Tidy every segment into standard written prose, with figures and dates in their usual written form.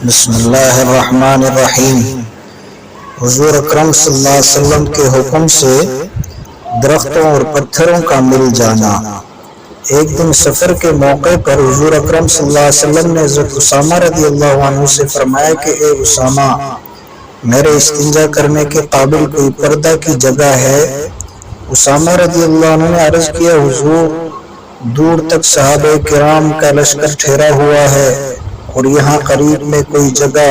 بسم اللہ الرحمن الرحیم۔ حضور اکرم صلی اللہ علیہ وسلم کے حکم سے درختوں اور پتھروں کا مل جانا۔ ایک دن سفر کے موقع پر حضور اکرم صلی اللہ علیہ وسلم نے حضرت اسامہ رضی اللہ عنہ سے فرمایا کہ اے اسامہ، میرے استنجا کرنے کے قابل کوئی پردہ کی جگہ ہے؟ اسامہ رضی اللہ عنہ نے عرض کیا، حضور، دور تک صحابہ کرام کا لشکر ٹھہرا ہوا ہے اور یہاں قریب میں کوئی جگہ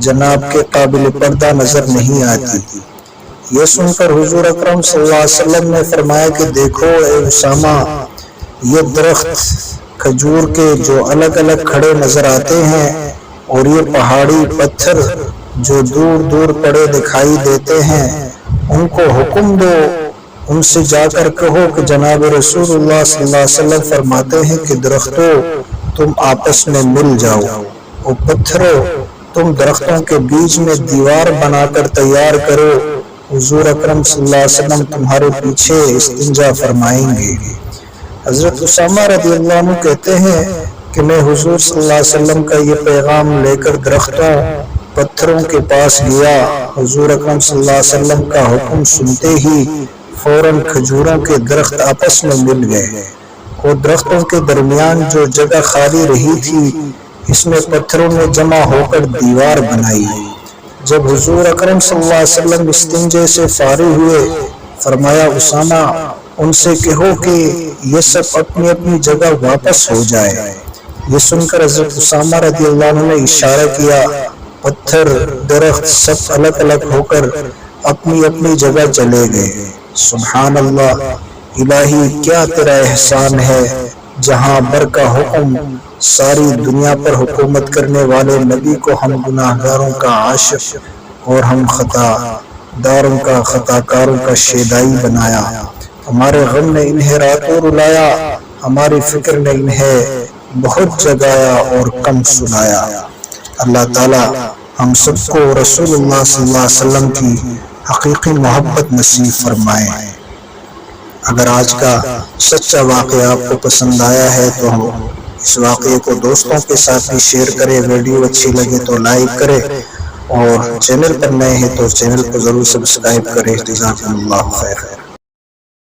جناب کے قابل پردہ نظر نہیں آتی۔ یہ سن کر حضور اکرم صلی اللہ علیہ وسلم نے فرمایا کہ دیکھو اے اسامہ، یہ درخت کھجور کے جو الگ الگ کھڑے نظر آتے ہیں اور یہ پہاڑی پتھر جو دور دور پڑے دکھائی دیتے ہیں، ان کو حکم دو، ان سے جا کر کہو کہ جناب رسول اللہ صلی اللہ علیہ وسلم فرماتے ہیں کہ درختوں تم آپس میں مل جاؤ، اور پتھروں تم درختوں کے بیچ میں دیوار بنا کر تیار کرو، حضور اکرم صلی اللہ علیہ وسلم تمہارے پیچھے استنجا فرمائیں گے۔ حضرت اسامہ رضی اللہ عنہ کہتے ہیں کہ میں حضور صلی اللہ علیہ وسلم کا یہ پیغام لے کر درختوں پتھروں کے پاس گیا۔ حضور اکرم صلی اللہ علیہ وسلم کا حکم سنتے ہی فوراً کھجوروں کے درخت آپس میں مل گئے اور درختوں کے درمیان جو جگہ خالی رہی تھی اس میں پتھروں نے جمع ہو کر دیوار بنائی۔ جب حضور اکرم صلی اللہ علیہ وسلم استنجے سے فارغ ہوئے، فرمایا اسامہ ان سے کہو کہ یہ سب اپنی اپنی جگہ واپس ہو جائے۔ یہ سن کر حضرت اسامہ رضی اللہ عنہ نے اشارہ کیا، پتھر درخت سب الگ الگ ہو کر اپنی اپنی جگہ چلے گئے۔ سبحان اللہ، الہی کیا تیرا احسان ہے، جہاں بر کا حکم ساری دنیا پر حکومت کرنے والے نبی کو ہم گناہ گاروں کا عاشق اور ہم خطا داروں کا خطا کاروں کا شیدائی بنایا۔ ہمارے غم نے انہیں راتوں رلایا، ہماری فکر نے انہیں بہت جگایا اور کم سنایا۔ اللہ تعالی ہم سب کو رسول اللہ صلی اللہ علیہ وسلم کی حقیقی محبت نصیب فرمائے۔ اگر آج کا سچا واقعہ آپ کو پسند آیا ہے تو اس واقعے کو دوستوں کے ساتھ بھی شیئر کریں، ویڈیو اچھی لگے تو لائک کریں، اور چینل پر نئے ہیں تو چینل کو ضرور سبسکرائب کریں۔ جزاکم اللہ خیر۔